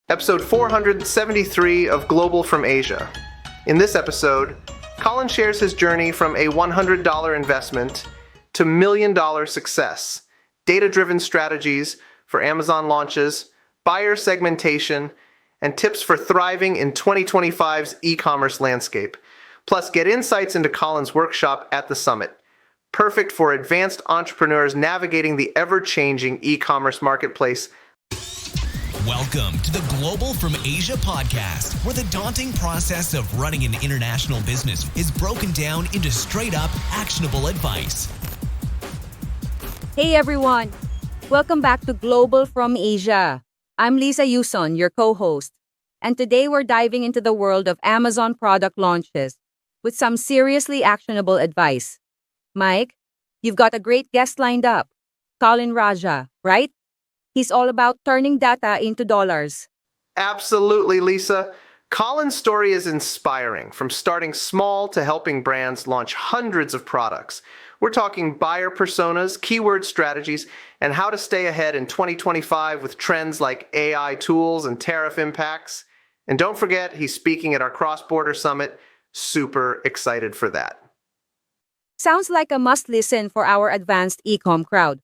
episode 473 of Global from Asia. In this episode, Colin shares his journey from a $100 investment to $1 million success, data-driven strategies for Amazon launches, buyer segmentation, and tips for thriving in 2025's e-commerce landscape. Plus, get insights into Colin's workshop at the summit, perfect for advanced entrepreneurs navigating the ever-changing e-commerce marketplace. Welcome to the Global from Asia podcast, where the daunting process of running an international business is broken down into straight-up, actionable advice. Hey everyone! Welcome back to Global from Asia. I'm Lisa Yuson, your co-host, and today we're diving into the world of Amazon product launches with some seriously actionable advice. Mike, you've got a great guest lined up, Colin Raja, right? He's all about turning data into dollars. Absolutely, Lisa. Colin's story is inspiring, from starting small to helping brands launch hundreds of products. We're talking buyer personas, keyword strategies, and how to stay ahead in 2025 with trends like AI tools and tariff impacts. And don't forget, he's speaking at our cross-border summit. Super excited for that. Sounds like a must-listen for our advanced e-com crowd.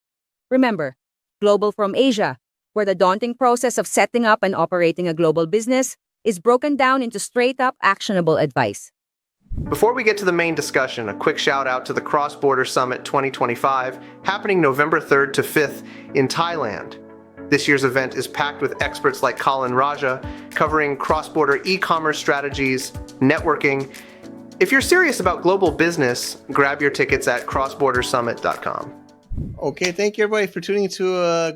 Remember, Global from Asia, where the daunting process of setting up and operating a global business is broken down into straight-up actionable advice. Before we get to the main discussion, a quick shout out to the Cross-Border Summit 2025, happening November 3rd to 5th in Thailand. This year's event is packed with experts like Colin Raja, covering cross-border e-commerce strategies, networking. If you're serious about global business, grab your tickets at crossbordersummit.com. Okay, thank you everybody for tuning into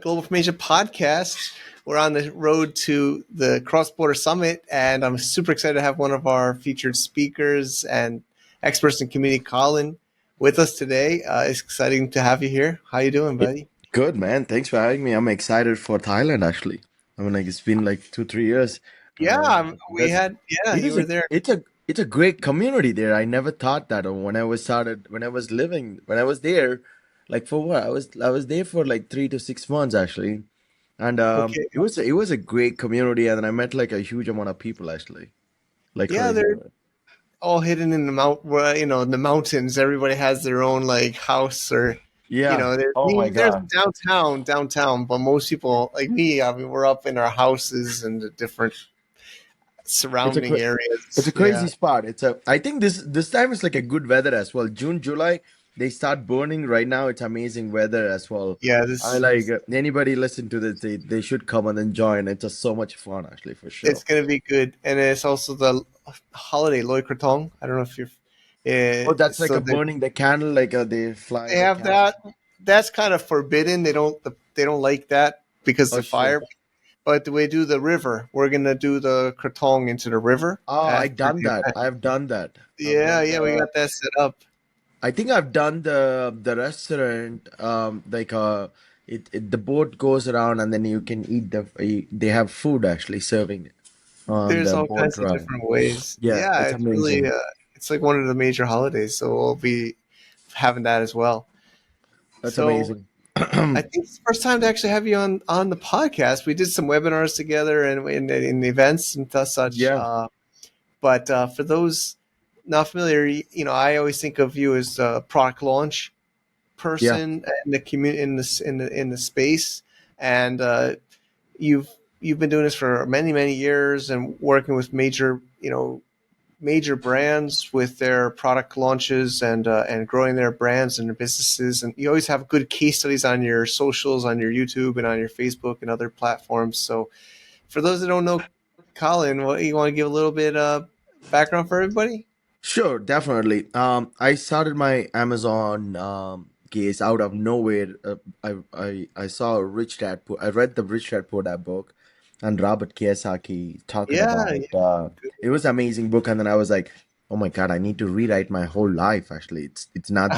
Global from Asia podcast. We're on the road to the Cross-Border Summit, and I'm super excited to have one of our featured speakers and experts in community, Colin, with us today. It's exciting to have you here. How you doing, buddy? Good, man. Thanks for having me. I'm excited for Thailand, actually. I mean, it's been like 2-3 years. Yeah, you were there. It's a great community there. I never thought that when I was there, like for what? I was there for like 3 to 6 months actually. And Okay. it was a great community, and I met like a huge amount of people actually. Like Yeah, crazy. they're all hidden in the mountains. Everybody has their own like house or Yeah. Oh my there's God. downtown, but most people like me, I mean, we're up in our houses and the different surrounding areas. It's a crazy spot. I think this time it's like a good weather as well. June, July, they start burning right now. It's amazing weather as well. Yeah, I like anybody listen to this, they should come and then join. It's just so much fun actually, for sure. it's gonna be good, and it's also the holiday Loy Krathong. I don't know if you're. Oh, that's like so a burning the candle, like they fly. they have that. That's kind of forbidden. They don't like that because Oh, of fire. shit. But we do the river. We're gonna do the Krathong into the river. Oh, I've after done the that. event. I've done that. Yeah, we got that set up. I think I've done the restaurant. The boat goes around and then you can eat they have food actually serving on There's the all boat kinds of ride. different ways. Yeah, it's It's really amazing. it's like one of the major holidays, so we'll be having that as well. That's So amazing. I think it's the first time to actually have you on the podcast. We did some webinars together and in events and such. Yeah. But for those not familiar, I always think of you as a product launch Yeah. person in the community in the space, and you've been doing this for many years and working with major brands with their product launches and growing their brands and their businesses. And you always have good case studies on your socials, on your YouTube and on your Facebook and other platforms. So for those that don't know Colin, you want to give a little bit of background for everybody? Sure, definitely. I started my Amazon case out of nowhere. I saw Rich Dad Poor. I read the Rich Dad Poor Dad book, and Robert Kiyosaki talking Yeah. about. It was an amazing book, and then I was like, oh my God, I need to rewrite my whole life. Actually, it's not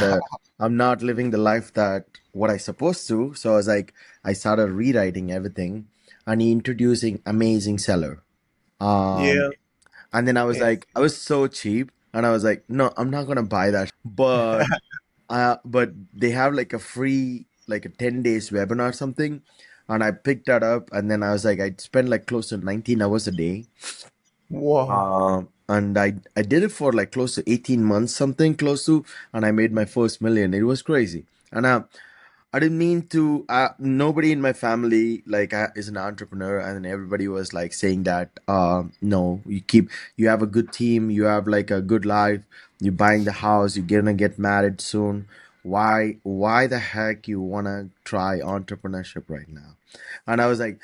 I'm not living the life that what I supposed to. So I was like, I started rewriting everything and introducing amazing seller. Um, Yeah. and then I was Yeah. like, I was so cheap, and I was like, no, I'm not gonna buy that. But they have like a free like a 10 days webinar or something, and I picked that up, and then I was like, I'd spend like close to 19 hours a day. Whoa. And I did it for like close to 18 months, something close to, and I made my first million. It was crazy. And I didn't mean to. Nobody in my family like is an entrepreneur, and everybody was like saying that, no, you have a good team, you have like a good life, you're buying the house, you're gonna get married soon. Why the heck you wanna try entrepreneurship right now? And I was like,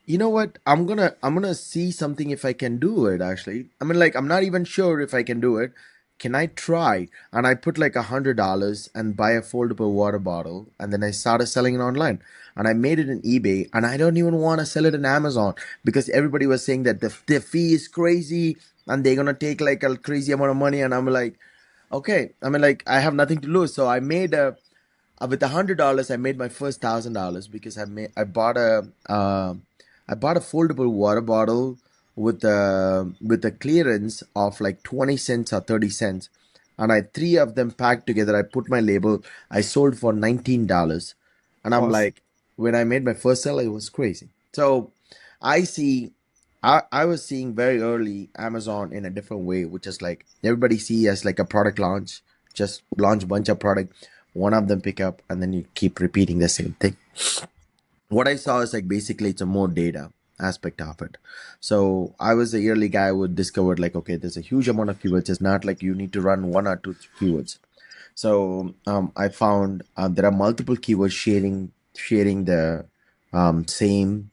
you know what, I'm gonna see something if I can do it. Actually, I mean, like, I'm not even sure if I can do it. Can I try? And I put like $100 and buy a foldable water bottle, and then I started selling it online, and I made it in eBay, and I don't even want to sell it in Amazon because everybody was saying that the fee is crazy and they're gonna take like a crazy amount of money. And I'm like, okay, I mean, like, I have nothing to lose. So I made a with $100, I made my first $1,000 because I bought a foldable water bottle with a clearance of like 20 cents or 30 cents, and I three of them packed together. I put my label. I sold for $19, and I'm Awesome. like, when I made my first sale, it was crazy. So I see. I was seeing very early Amazon in a different way, which is like everybody see as like a product launch, just launch a bunch of product, one of them pick up, and then you keep repeating the same thing. What I saw is like basically it's a more data aspect of it. So I was the early guy who would discover like, okay, there's a huge amount of keywords. It's not like you need to run one or two keywords. So I found there are multiple keywords sharing the same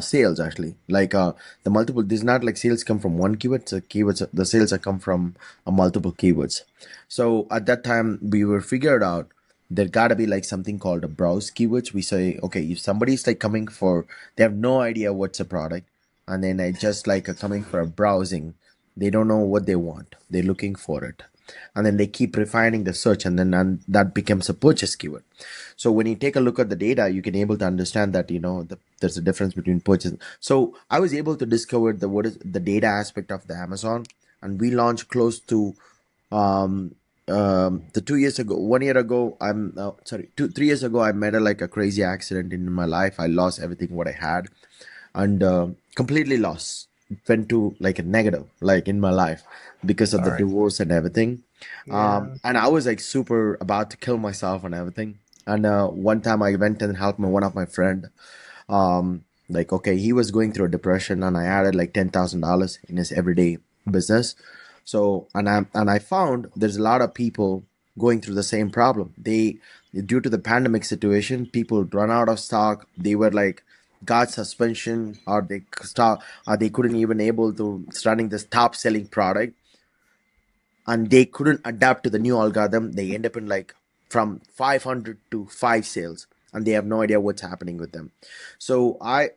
sales actually. Like the multiple, there's not like sales come from one keyword. So keywords, the sales are come from multiple keywords. So at that time we were figured out there gotta be like something called a browse keywords. We say, okay, if somebody's like coming for, they have no idea what's a product, and then I just like coming for a browsing, they don't know what they want, they're looking for it, and then they keep refining the search, and that becomes a purchase keyword. So when you take a look at the data, you can able to understand that, there's a difference between purchase. So I was able to discover the what is the data aspect of the Amazon, and we launched close to um the 2 years ago, 1 year ago, I'm sorry, 3 years ago, I met a like a crazy accident in my life. I lost everything what I had, and completely lost. It went to like a negative, like in my life, because of the Sorry. divorce and everything. Yeah. And I was like super about to kill myself and everything. And one time I went and helped one of my friend. Like, okay, he was going through a depression, and I added like $10,000 in his everyday business. So, and I found there's a lot of people going through the same problem. Due to the pandemic situation, people run out of stock. They were like got suspension, or they couldn't even able to starting this top selling product, and they couldn't adapt to the new algorithm. They end up in like from 500 to 5 sales, and they have no idea what's happening with them. So I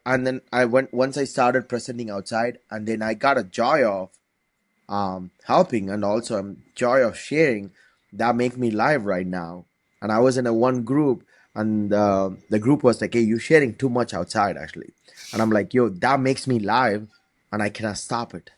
went once I started presenting outside, and then I got a joy of helping, and also joy of sharing, that make me live right now. And I was in a one group, and the group was like, hey, you sharing too much outside actually. And I'm like, yo, that makes me live, and I cannot stop it,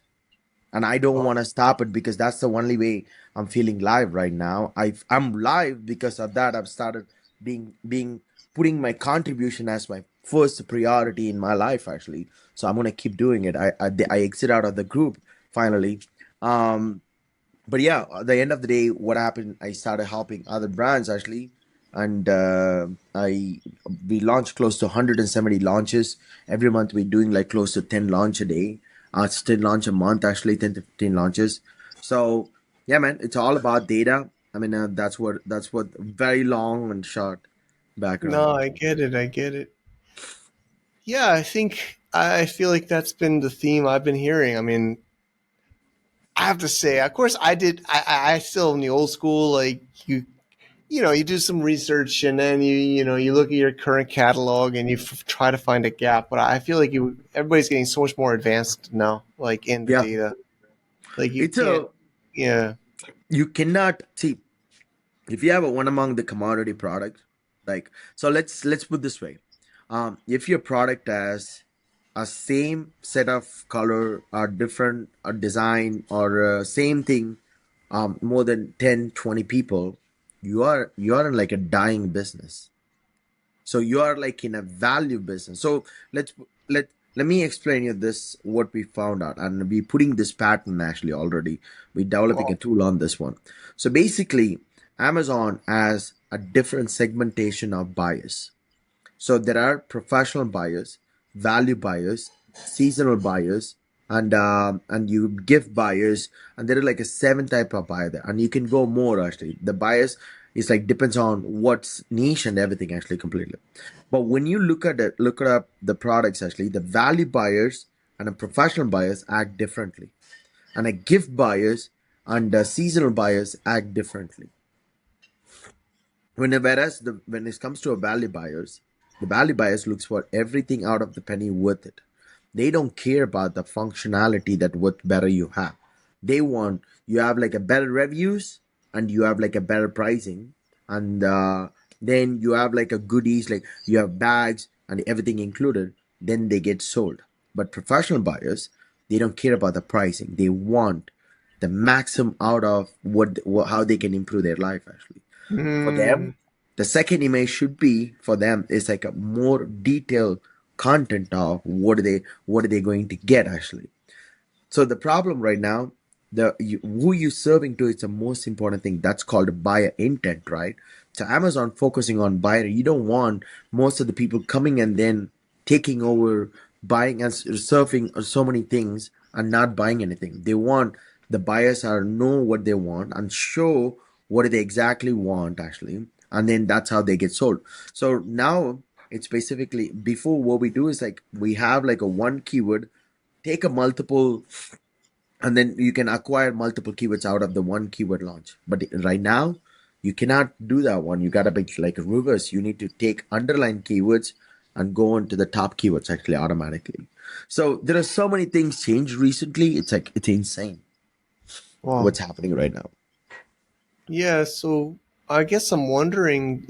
and I don't want to stop it because that's the only way I'm feeling live right now. I'm live because of that. I've started being putting my contribution as my first priority in my life actually. So I'm gonna keep doing it. I exit out of the group finally. Um, but yeah, at the end of the day, what happened? I started helping other brands actually, and I we launched close to 170 launches every month. We're doing like close to 10 launch a day. Still launch a month actually, 10 to 15 launches. So yeah, man, it's all about data. I mean, that's what very long and short No, background. I get it. I get it. Yeah, I feel like that's been the theme I've been hearing. I mean, I have to say, of course, I did. I still in the old school. Like you do some research, and then you look at your current catalog and you try to find a gap. But I feel like everybody's getting so much more advanced now, like in the Yeah, data. Like you it's can't. a Yeah. you cannot see if you have a one among the commodity product, like, so let's put this way. If your product has a same set of color or different design or same thing, more than 10, 20 people, you are in like a dying business. So you are like in a value business. So let's let me explain you this what we found out, and we putting this pattern actually already. We developing a Wow. tool on this one. So basically, Amazon has a different segmentation of buyers. So there are professional buyers, value buyers, seasonal buyers, and you gift buyers, and there are like a seven type of buyer there, and you can go more actually. The buyers is like depends on what's niche and everything actually completely. But when you look at up the products actually, the value buyers and the professional buyers act differently, and a gift buyers and the seasonal buyers act differently. Whereas when it comes to a value buyers, the value buyers looks for everything out of the penny worth it. They don't care about the functionality that what better you have. They want you have like a better reviews and you have like a better pricing, and then you have like a goodies like you have bags and everything included. Then they get sold. But professional buyers, they don't care about the pricing. They want the maximum out of how they can improve their life actually. For them, Mm. the second image should be for them is like a more detailed content of what are they going to get actually. So the problem right now, who you serving to is the most important thing. That's called buyer intent, right? So Amazon focusing on buyer. You don't want most of the people coming and then taking over, buying and surfing so many things and not buying anything. They want the buyers are know what they want and show what they exactly want actually, and then that's how they get sold. So now it's basically before what we do is like we have like a one keyword, take a multiple, and then you can acquire multiple keywords out of the one keyword launch. But right now you cannot do that one. You gotta be like reverse. You need to take underlying keywords and go into the top keywords actually automatically. So there are so many things changed recently. It's like it's insane Wow. what's happening right now. Yeah. So I guess I'm wondering,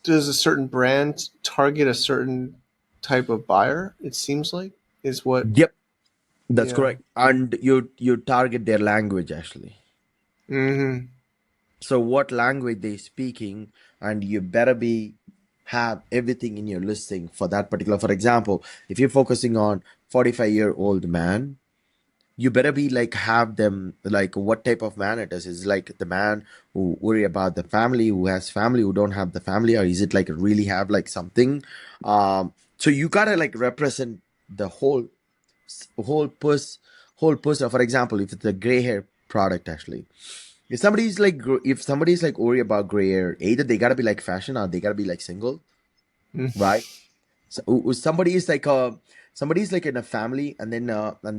does a certain brand target a certain type of buyer? It seems like is what. Yep, that's Yeah. correct. And you target their language actually. Mm-hmm. So what language they speaking, and you better be have everything in your listing for that particular. For example, if you're focusing on 45-year-old man, you better be like have them like what type of man it is like the man who worry about the family, who has family, who don't have the family, or is it like really have like something. So you gotta like represent the whole pers whole person. For example, if it's a gray hair product actually, if somebody's like worried about gray hair, either they gotta be like fashion or they gotta be like single, right? So somebody is like somebody's like in a family and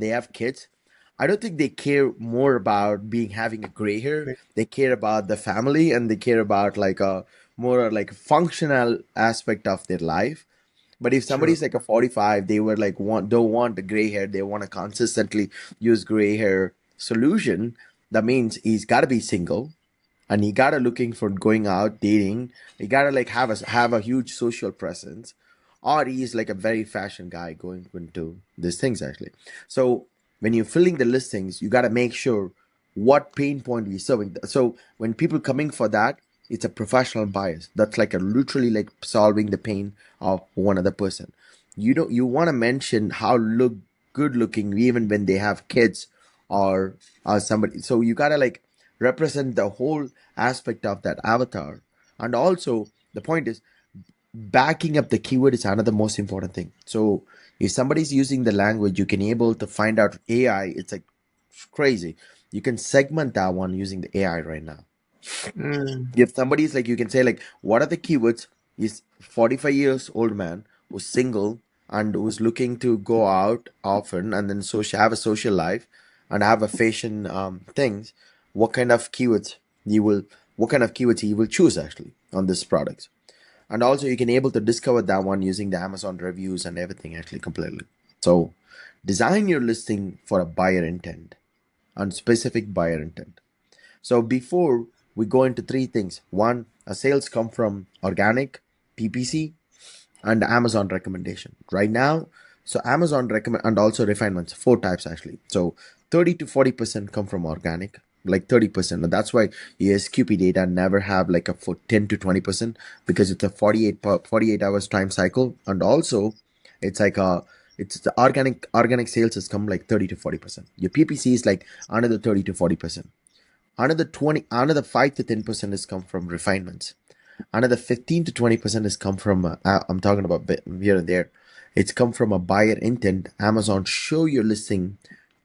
they have kids. I don't think they care more about being having a gray hair. They care about the family and they care about like a more like functional aspect of their life. But if True. somebody's like a 45, they were like don't want the gray hair, they want to consistently use gray hair solution. That means he's got to be single, and he gotta looking for going out dating. He gotta like have a huge social presence, or he's like a very fashion guy going into these things actually. So when you're filling the listings, you gotta make sure what pain point we're serving. So when people coming for that, it's a professional bias. That's like a literally like solving the pain of one other person. You want to mention how look good looking even when they have kids or somebody. So you gotta like represent the whole aspect of that avatar. And also the point is backing up the keyword is another most important thing. So if somebody's using the language, you can able to find out AI. It's like crazy. You can segment that one using the AI right now. Mm. If somebody's like, you can say like, what are the keywords? Is 45 years old man who's single and who's looking to go out often and then have a social life and have a fashion things. What kind of keywords you will, what kind of keywords you will choose actually on this product. And also you can able to discover that one using the Amazon reviews and everything actually completely. So design your listing for a buyer intent and specific buyer intent. So before we go into three things, one, a sales come from organic, PPC, and Amazon recommendation. Right now, so Amazon recommend and also refinements, four types actually. So 30 to 40% come from organic, like 30%. And that's why your SQP data never have like a for 10 to 20% because it's a 48 hours time cycle. And also it's like it's the organic sales has come like 30 to 40%. Your PPC is like another 30 to 40%. Another 5 to 10% has come from refinements. Another 15 to 20% has come from, I'm talking about here and there. It's come from a buyer intent. Amazon show your listing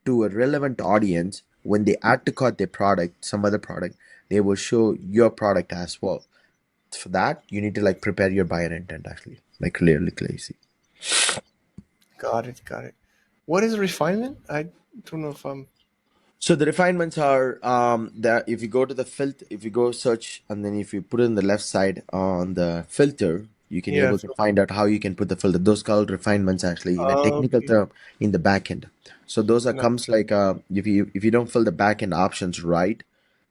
to a relevant audience. When they add to cart their product, some other product, they will show your product as well. For that, you need to like prepare your buyer intent actually, like clearly, crazy. Got it. Got it. What is refinement? I don't know if I'm. So the refinements are that if you go to the filter, if you go search, and then if you put it in the left side on the filter, you can Yeah. able to find out how you can put the filter. Those called refinements actually in a technical Okay. term in the back end. So those are No. comes like if you don't fill the back end options right,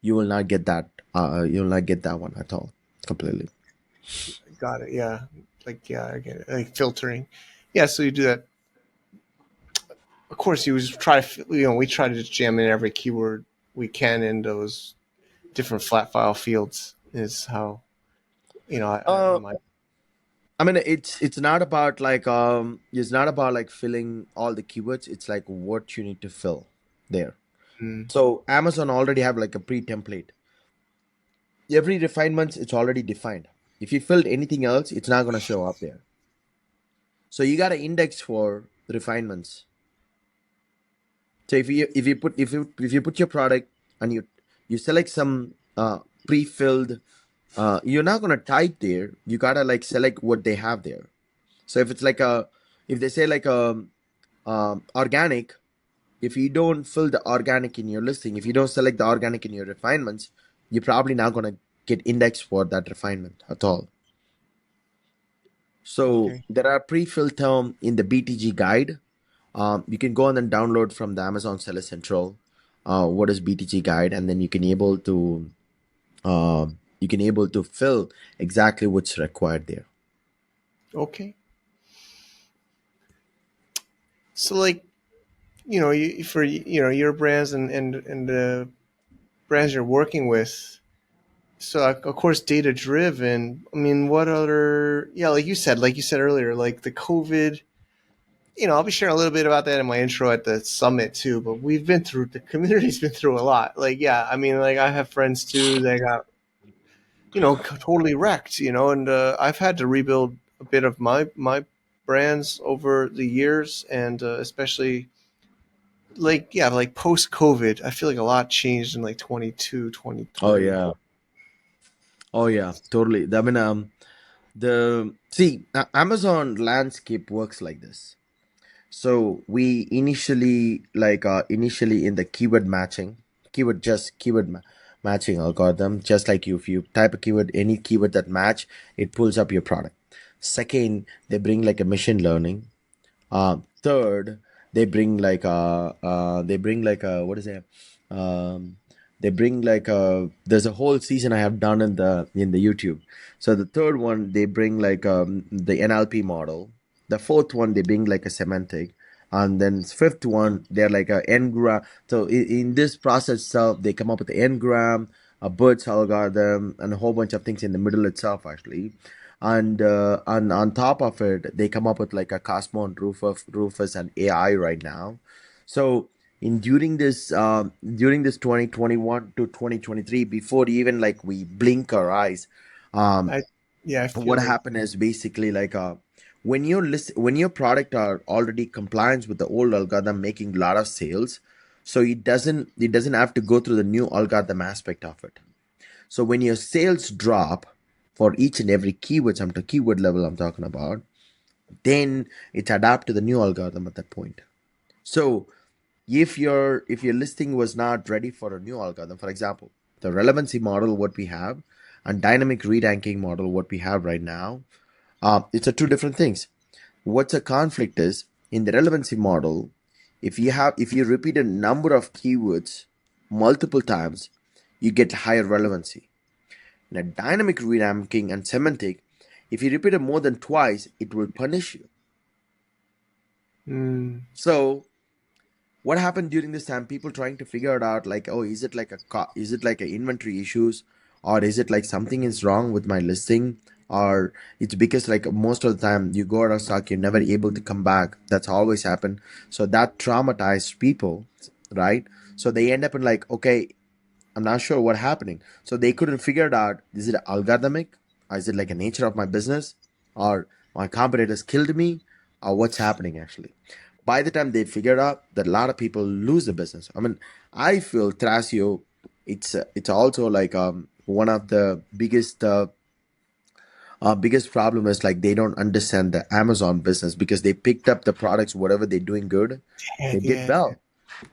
you will not get that you will not get that one at all completely. Got it. Yeah. Like yeah, I get it. Like filtering. Yeah. So you do that. Of course, you just try to. We try to just jam in every keyword we can in those different flat file fields. Is how I Uh, my. I mean, it's not about like it's not about like filling all the keywords. It's like what you need to fill there. Mm, So Amazon already have like a pre-template. Every refinements it's already defined. If you filled anything else, it's not gonna show up there. So you got to index for the refinements. So if you put your product and you select some pre-filled, you're not gonna type there. You gotta like select what they have there. So if it's like a if they say like a organic, if you don't fill the organic in your listing, if you don't select the organic in your refinements, you're probably not going to get indexed for that refinement at all. So okay. there are pre-filled term in the BTG guide. You can go and then download from the Amazon Seller Central. What is BTG guide, and then you can able to fill exactly what's required there. Okay. So like for your brands and the brands you're working with. So of course data driven. I mean, what other? Yeah, like you said earlier, like the COVID. I'll be sharing a little bit about that in my intro at the summit too. But the community's been through a lot. Like, yeah, I mean, like I have friends too that got totally wrecked. And I've had to rebuild a bit of my brands over the years, and especially like yeah, like post COVID, I feel like a lot changed in like 22, Oh 23. yeah, oh yeah, totally. I mean, the see Amazon landscape works like this. So we initially in the matching algorithm, just like if you type a keyword, any keyword that match, it pulls up your product. Second, they bring like a machine learning. Third, they bring like a what is it? Um, they bring like a there's a whole season I have done in the YouTube. So the third one they bring like the NLP model. The fourth one they bring like a semantic, and then fifth one they're like a ngram. So in this process itself, they come up with the ngram, a Bird's algorithm, and a whole bunch of things in the middle itself actually, and on top of it they come up with like a Cosmo and Rufus and AI right now. So in during this 2021 to 2023, before even like we blink our eyes, um I yeah, I what feel it. happened is basically like when your product are already compliance with the old algorithm making a lot of sales, so it doesn't have to go through the new algorithm aspect of it. So when your sales drop for each and every keyword level I'm talking about, then it's adapt to the new algorithm at that point. So if your listing was not ready for a new algorithm, for example, the relevancy model what we have and dynamic re-ranking model what we have right now, it's a two different things. What's a conflict is in the relevancy model, if you repeat a number of keywords multiple times, you get higher relevancy. In a dynamic re-ranking and semantic, if you repeat it more than twice, it will punish you. Mm, So what happened during this time? People trying to figure it out, like, oh, is it like is it like a inventory issues, or is it like something is wrong with my listing, or it's because like most of the time you go out of stock, you're never able to come back. That's always happened. So that traumatized people, right? So they end up in like, okay, I'm not sure what happening. So they couldn't figure it out. Is it algorithmic? Or is it like a nature of my business? Or my competitors killed me? Or what's happening actually? By the time they figured out that a lot of people lose the business. I mean, I feel Thrasio, it's also like one of the biggest problem is like they don't understand the Amazon business because they picked up the products, whatever they're doing good, Yeah, they did yeah, yeah. well.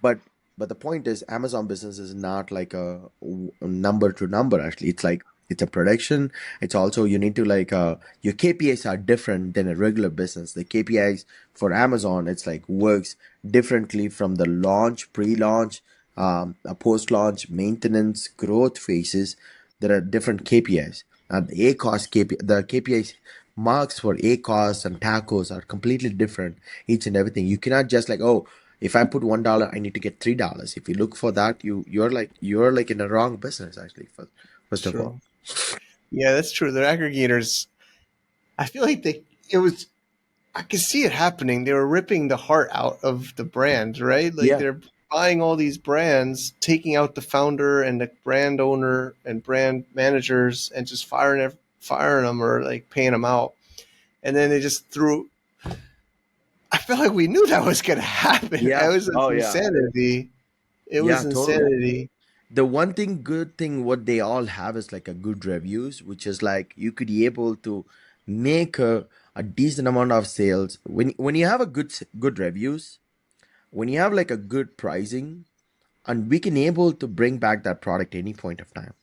But but the point is Amazon business is not like a number to number. Actually, it's like it's a production. It's also you need to like your KPIs are different than a regular business. The KPIs for Amazon, it's like works differently from the launch, pre-launch, a post-launch, maintenance, growth phases. There are different KPIs. And the ACOS the KPIs marks for ACOS and tacos are completely different, each and everything. You cannot just like, oh, if I put $1, I need to get $3. If you look for that, you're like in a wrong business actually. First of all. True. Yeah, that's true. The aggregators, I feel like it was, I could see it happening. They were ripping the heart out of the brand, right? Like Yeah, they're buying all these brands, taking out the founder and the brand owner and brand managers, and just firing them or like paying them out. And then they just threw. I feel like we knew that was going to happen. It yeah. was Oh yeah. insanity. It was Yeah, totally. insanity. The one thing good thing what they all have is like a good reviews, which is like you could be able to make a decent amount of sales when you have a good reviews, when you have like a good pricing, and we can able to bring back that product any point of time.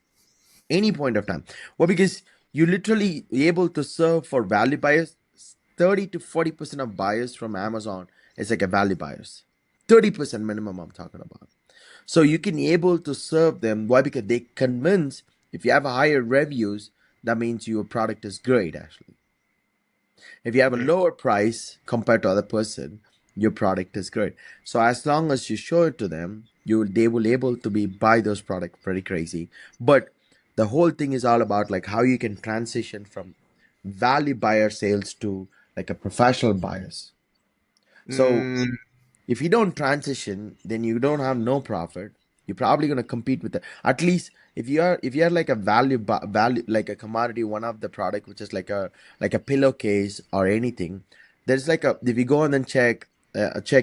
Any point of time. Well, because you literally able to serve for value buyers. 30 to 40% of buyers from Amazon is like a value buyers. 30% minimum I'm talking about. So you can able to serve them. Why? Because they convince if you have higher reviews, that means your product is great actually. If you have a lower price compared to other person, your product is great. So as long as you show it to them, they will able to be buy those products pretty crazy. But the whole thing is all about like how you can transition from value buyer sales to like a professional buyers. So Mm, if you don't transition, then you don't have no profit. You're probably going to compete with the, at least if you are like a value like a commodity, one of the product which is like a pillowcase or anything. There's like a, if you go and then check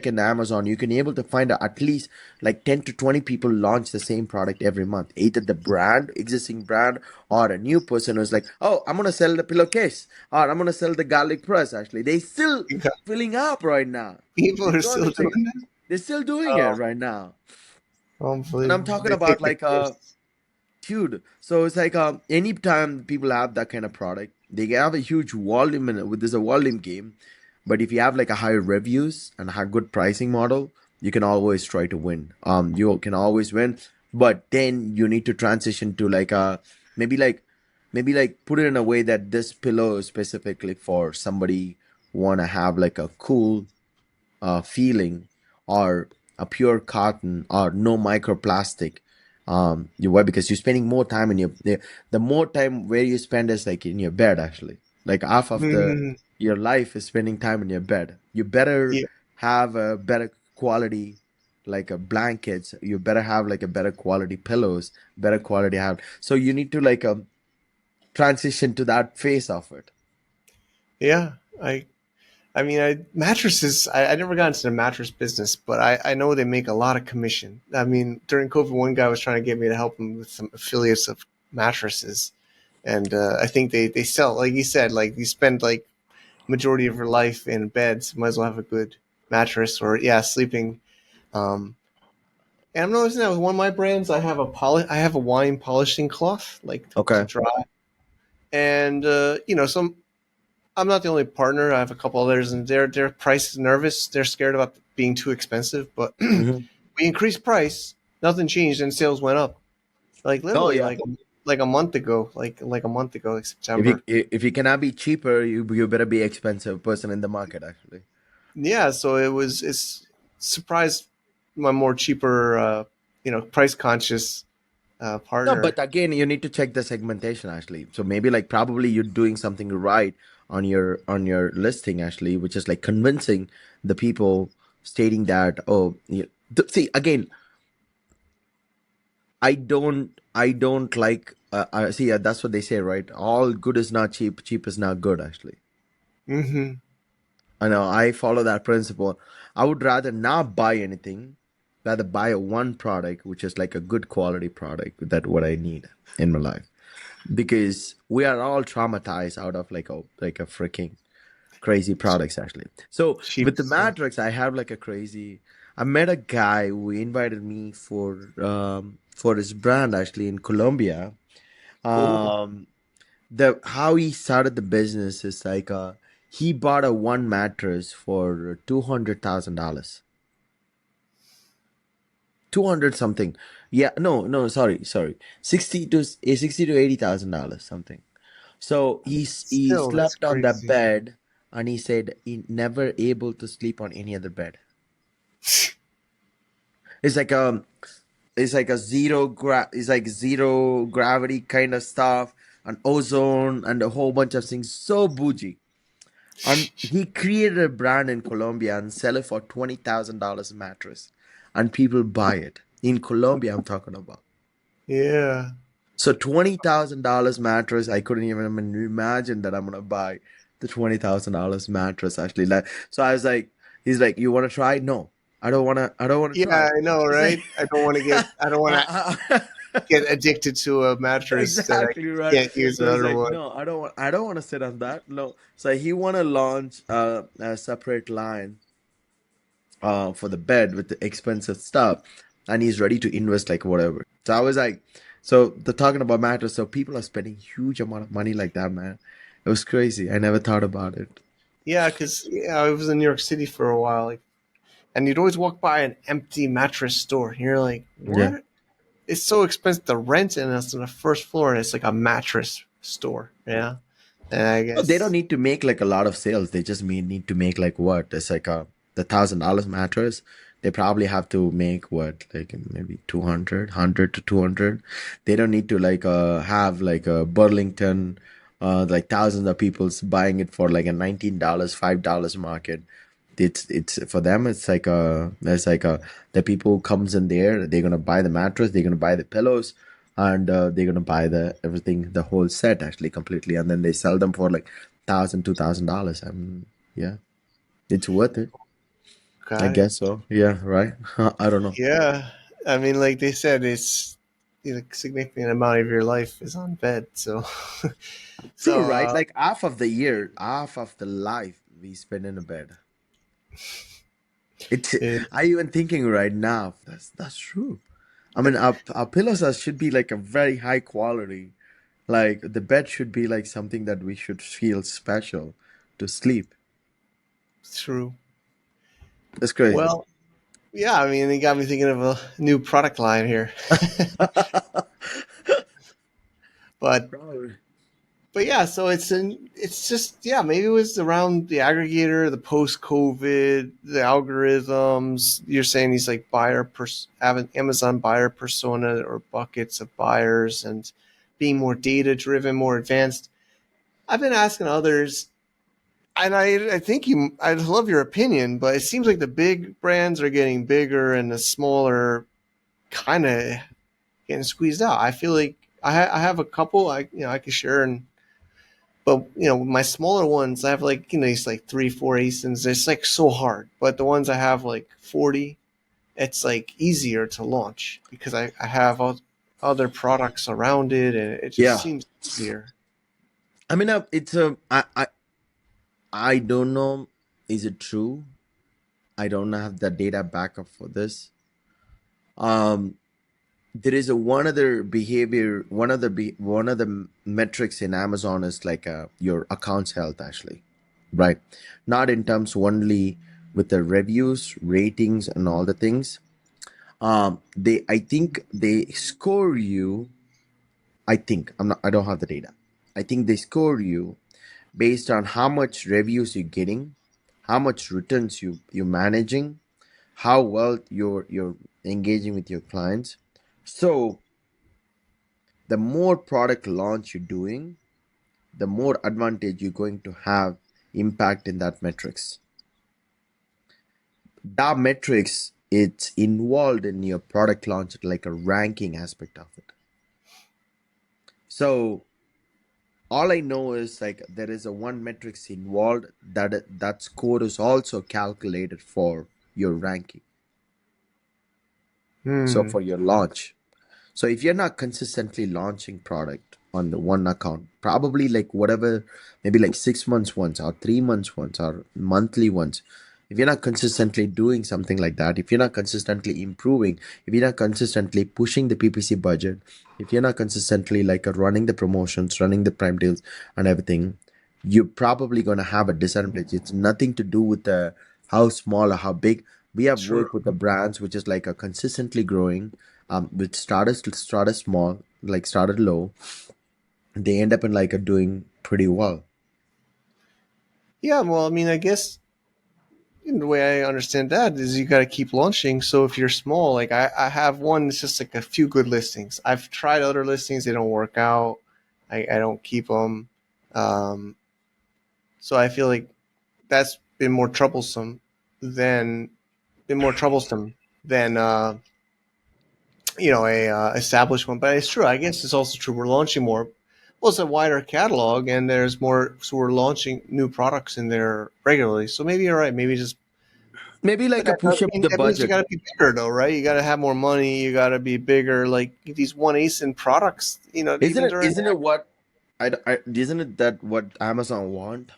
in Amazon, you can able to find at least like 10 to 20 people launch the same product every month, either the brand existing brand or a new person who's like, oh, I'm gonna sell the pillowcase or I'm gonna sell the garlic press. Actually, they still yeah, filling up right now. people If you are go on still the check, doing that. they're still doing it Oh, right now. And I'm unbelievable. talking They about take the like piss. dude. So it's like anytime people have that kind of product, they have a huge volume in it. With this a volume game, but if you have like a higher reviews and a good pricing model, you can always try to win. You can always win, but then you need to transition to like maybe like maybe like put it in a way that this pillow is specifically for somebody want to have like a cool feeling, or a pure cotton, or no microplastic. You why? Because you're spending more time in the more time where you spend is like in your bed actually. Like half of the Mm, your life is spending time in your bed. You better yeah, have a better quality like a blankets. You better have like a better quality pillows, better quality have. So you need to like transition to that phase of it. yeah. I mean, mattresses. I never got into the mattress business, but I know they make a lot of commission. I mean, during COVID, one guy was trying to get me to help him with some affiliates of mattresses, and I think they sell, like you said, like you spend like majority of your life in beds, might as well have a good mattress or yeah, sleeping. Um, and I'm noticing that with one of my brands, I have a wine polishing cloth like to Okay. dry, and some I'm not the only partner. I have a couple others, and their price is nervous. They're scared about being too expensive. But we Hmm. increased price, nothing changed, and sales went up. Like Oh literally, yeah. like a month ago, like a month ago, like If you September. if you cannot be cheaper, you better be expensive person in the market actually. Yeah, so it's surprised. my more cheaper, price conscious No, partner. but again, you need to check the segmentation, actually. So maybe like probably you're doing something right on your listing, actually, which is like convincing the people, stating that, oh, see, again, I don't like see, that's what they say, right? All good is not cheap, cheap is not good, actually. Hmm. I know, I follow that principle. I would rather not buy anything, rather buy a one product which is like a good quality product, that what I need in my life, because we are all traumatized out of like a freaking crazy products, actually. So Cheap with the stuff. Matrix, I have like a crazy. I met a guy who invited me for his brand, actually, in Colombia. Cool. Um, the how he started the business is like he bought a one mattress for $200,000. 200 something. Yeah, no, sorry. 60 to $80,000 something. So he Still, that's slept on the crazy. bed, and he said he never able to sleep on any other bed. It's like a it's like zero gravity kind of stuff, and ozone and a whole bunch of things. So bougie. And he created a brand in Colombia and sell it for $20,000 a mattress, and people buy it in Colombia. I'm talking about. Yeah. So $20,000 mattress, I couldn't even imagine that I'm gonna buy the $20,000 mattress, actually. Like, so I was like, he's like, you want to try? No, I don't wanna Yeah, try. I know, It's like, right? I don't want to get addicted to a mattress that I exactly right. can't use So it's another like, one. no, I don't want to sit on that. No. So he want to launch a separate line for the bed with the expensive stuff, and he's ready to invest like whatever. So I was like, so the talking about matters. So people are spending huge amount of money like that, man. It was crazy. I never thought about it. Yeah, because I was in New York City for a while, like, and you'd always walk by an empty mattress store, and you're like, Yeah. "What? It's so expensive to rent, and it's on the first floor, and it's like a mattress store." Yeah, and I No, they don't guess need to make like a lot of sales. They just need to make like what? It's like the $1,000 mattress. They probably have to make what, like maybe 100 to 200. They don't need to like have like a Burlington, like thousands of people buying it for like a $19, $5 market. It's for them. It's like a the people who comes in there. They're gonna buy the mattress. They're gonna buy the pillows, and they're gonna buy the everything, the whole set, actually, completely, and then they sell them for like $1,000, $2,000. I mean, yeah, it's worth it. I got it. guess so. Yeah, right. I don't know. Yeah, I mean, like they said, it's a significant amount of your life is on bed. So, True, so right? Like half of the year, half of the life we spend in a bed. It's. it, I even thinking right now. That's true. I mean, our pillows should be like a very high quality. Like the bed should be like something that we should feel special to sleep. it's true. That's crazy. Well, yeah, I mean, it got me thinking of a new product line here. but Probably. but yeah, so it's just, yeah, maybe it was around the aggregator, the post COVID, the algorithms. You're saying these like having Amazon buyer persona or buckets of buyers and being more data driven, more advanced. I've been asking others, and I think I'd love your opinion, but it seems like the big brands are getting bigger and the smaller kind of getting squeezed out. I feel like I have a couple I could share, and but my smaller ones, I have like these like 3 4 ASINs. It's like so hard, but the ones I have like 40, it's like easier to launch because I have other products around it, and it just Yeah. seems easier. I mean, it's a. I don't know. Is it true? I don't have the data backup for this. Um, there is a one other behavior. One of the metrics in Amazon is like your account's health, actually, right? Not in terms only with the reviews, ratings, and all the things. I think they score you. I think I'm not. I don't have the data. I think they score you based on how much reviews you're getting, how much returns you're managing, how well you're engaging with your clients. So the more product launch you're doing, the more advantage you're going to have impact in that metrics. That metrics, it's involved in your product launch, like a ranking aspect of it. So all I know is like there is a one metrics involved that score is also calculated for your ranking. So Hmm. for your launch. So if you're not consistently launching product on the one account, probably like whatever, maybe like 6 months once or 3 months once or monthly once, if you're not consistently doing something like that, if you're not consistently improving, if you're not consistently pushing the PPC budget, if you're not consistently like running the promotions, running the prime deals and everything, you're probably going to have a disadvantage. It's nothing to do with the how small or how big. We have Sure. worked with the brands which is like a consistently growing, which started small, like started low, they end up in like a doing pretty well. Yeah. Well, I mean, I guess the way I understand that is you got to keep launching. So if you're small, like I have one that's just like a few good listings. I've tried other listings, they don't work out. I don't keep them. Um, so I feel like that's been more troublesome than a established one. But it's true. I guess it's also true. We're launching more. Well, it's a wider catalog, and there's more. So we're launching new products in there regularly. So maybe you're right. Maybe just. Maybe But like a that push doesn't up mean the that means you budget. got to be bigger, though, right? You got to have more money. You got to be bigger. Like these one ASIN products, Isn't even it? during. Isn't it what? Isn't it that what Amazon want?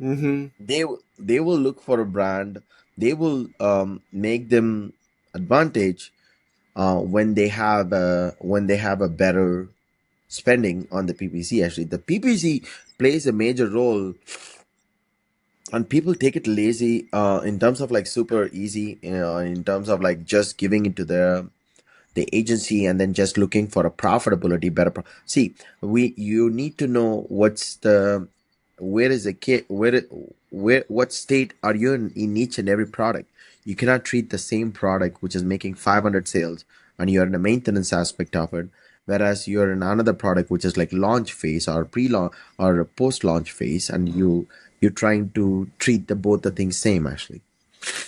Mm-hmm. They will look for a brand. They will make them advantage when they have a better spending on the PPC. Actually, the PPC plays a major role, and people take it lazy in terms of like super easy, in terms of like just giving it to the agency and then just looking for a profitability see, we you need to know what's the where is the kit where what state are you in each and every product. You cannot treat the same product which is making 500 sales and you're in the maintenance aspect of it, whereas you're in another product which is like launch phase or pre-launch or post launch phase, and you're trying to treat the both the things same. Actually,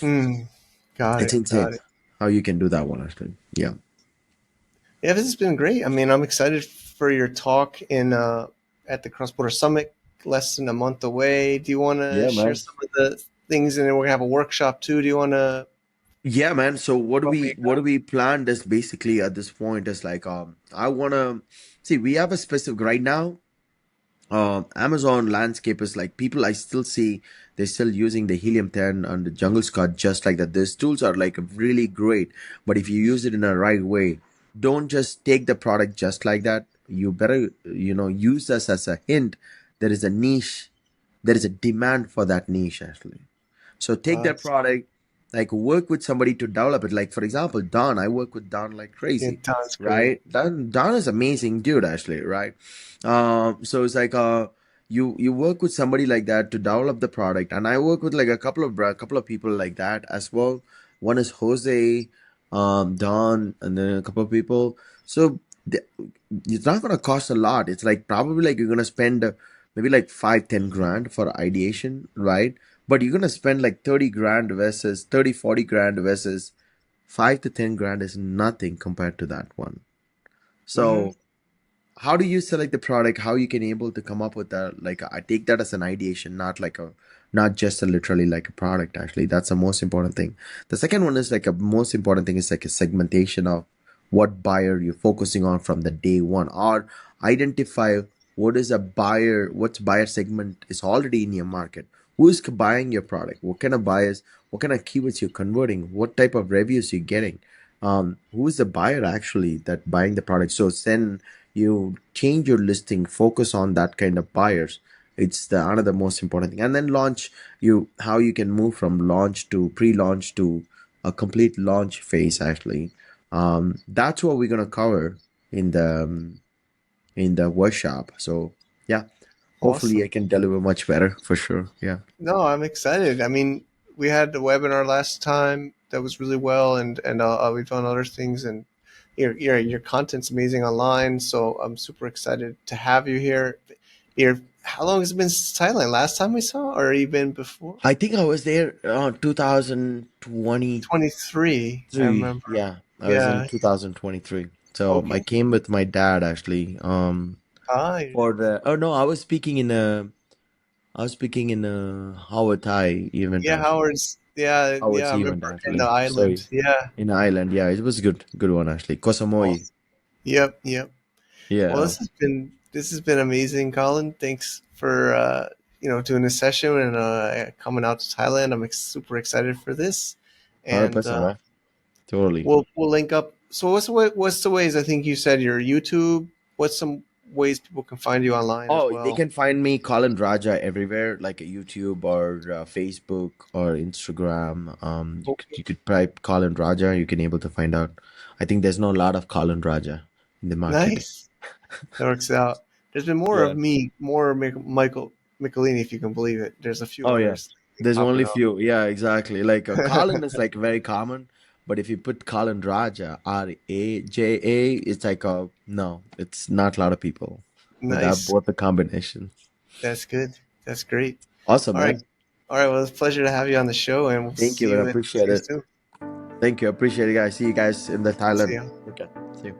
Mm. Got it's it. insane Got it. how you can do that one. Actually, yeah. Yeah, this has been great. I mean, I'm excited for your talk in at the Cross Border Summit, less than a month away. Do you want to Yeah, share man. some of the things? And then we're gonna have a workshop too. Do you want to? Yeah, man. So What we what do got? we planned is basically at this point is like I wanna see, we have a specific right now. Amazon landscape is like people I still see they're still using the Helium 10 and the Jungle Scott just like that. These tools are like really great, but if you use it in a right way, don't just take the product just like that. You better use this as a hint. There is a niche, there is a demand for that niche actually. So take that It's product, like work with somebody to develop it. Like for example, Don, I work with Don like yeah, crazy, Tom's great. right? Don is amazing dude actually, right? So it's like you work with somebody like that to develop the product, and I work with like a couple of people like that as well. One is Jose, Don, and then a couple of people. So the, it's not gonna cost a lot. It's like probably like you're gonna spend maybe like 5-10 grand for ideation, right? But you're gonna spend like 30 grand versus 30-40 grand versus 5 to 10 grand is nothing compared to that one. Mm-hmm. So how do you select the product? How you can able to come up with that? Like I take that as an ideation, not just a literally like a product. Actually, that's the most important thing. The second one is like a most important thing is like a segmentation of what buyer you're focusing on from the day one, or identify what is a buyer, what's buyer segment is already in your market. Who is buying your product? What kind of buyers? What kind of keywords you're converting? What type of reviews you're getting? Who is the buyer actually that buying the product? So then you change your listing, focus on that kind of buyers. It's the another most important thing. And then launch, you how you can move from launch to pre-launch to a complete launch phase actually. That's what we're gonna cover in the workshop. So yeah, hopefully I Awesome. can deliver much better for sure. Yeah. No, I'm excited. I mean, we had the webinar last time that was really well, and we've done other things, and your content's amazing online. So I'm super excited to have you here. How long has it been since Thailand? Last time we saw, or even before? I think I was there 2023. 23. I remember. Yeah, I was in Yeah. 2023. So I Okay. came with my dad actually. Hi. For the oh no, I was speaking in a Howard Thai event Yeah, actually. Howard's. Yeah, yeah. Howard's I event remember in the actually. So island. Yeah. in Ireland, yeah, it was good one actually. Koh Samui. Awesome. Yep. Yep. Well, Yeah, this has been amazing, Colin. Thanks for doing this session and coming out to Thailand. I'm super excited for this, and 100%, man. Totally. we'll link up. So what's the ways? I think you said your YouTube. What's some ways people can find you online as Oh, they well? can find me Colin Raja everywhere, like YouTube or Facebook or Instagram. You Okay. could type Colin Raja, you can able to find out. I think there's no lot of Colin Raja in the market. Nice. That works out. There's been more Yeah. of me, more Michael Michelini, if you can believe it. There's a few Oh yeah. others There's popping only up. few. Yeah, exactly. Like Colin is like very common, but if you put Colin Raja, Raja, it's like no, it's not a lot of people without Nice. both the combinations. That's good. That's great. Awesome, All right. man. All right. Well, it's a pleasure to have you on the show, and we'll Thank you, man. I see appreciate you it. soon. Thank you. I appreciate it, guys. See you guys in the See Thailand. ya. Okay. See you.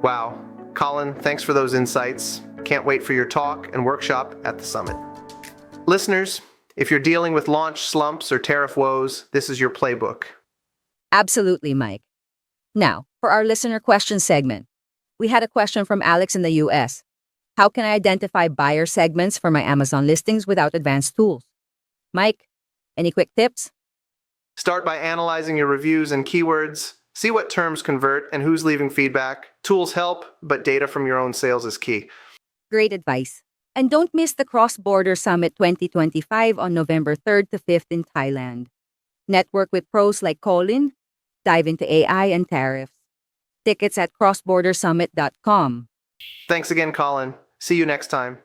Wow. Colin, thanks for those insights. Can't wait for your talk and workshop at the summit. Listeners, if you're dealing with launch slumps or tariff woes, this is your playbook. Absolutely, Mike. Now, for our listener question segment, we had a question from Alex in the US. How can I identify buyer segments for my Amazon listings without advanced tools? Mike, any quick tips? Start by analyzing your reviews and keywords. See what terms convert and who's leaving feedback. Tools help, but data from your own sales is key. Great advice. And don't miss the Cross Border Summit 2025 on November 3rd to 5th in Thailand. Network with pros like Colin, dive into AI and tariffs. Tickets at crossbordersummit.com. Thanks again, Colin. See you next time.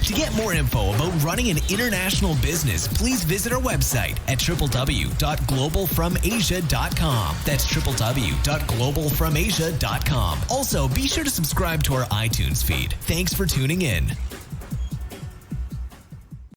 To get more info about running an international business, please visit our website at www.globalfromasia.com. That's www.globalfromasia.com. Also, be sure to subscribe to our iTunes feed. Thanks for tuning in.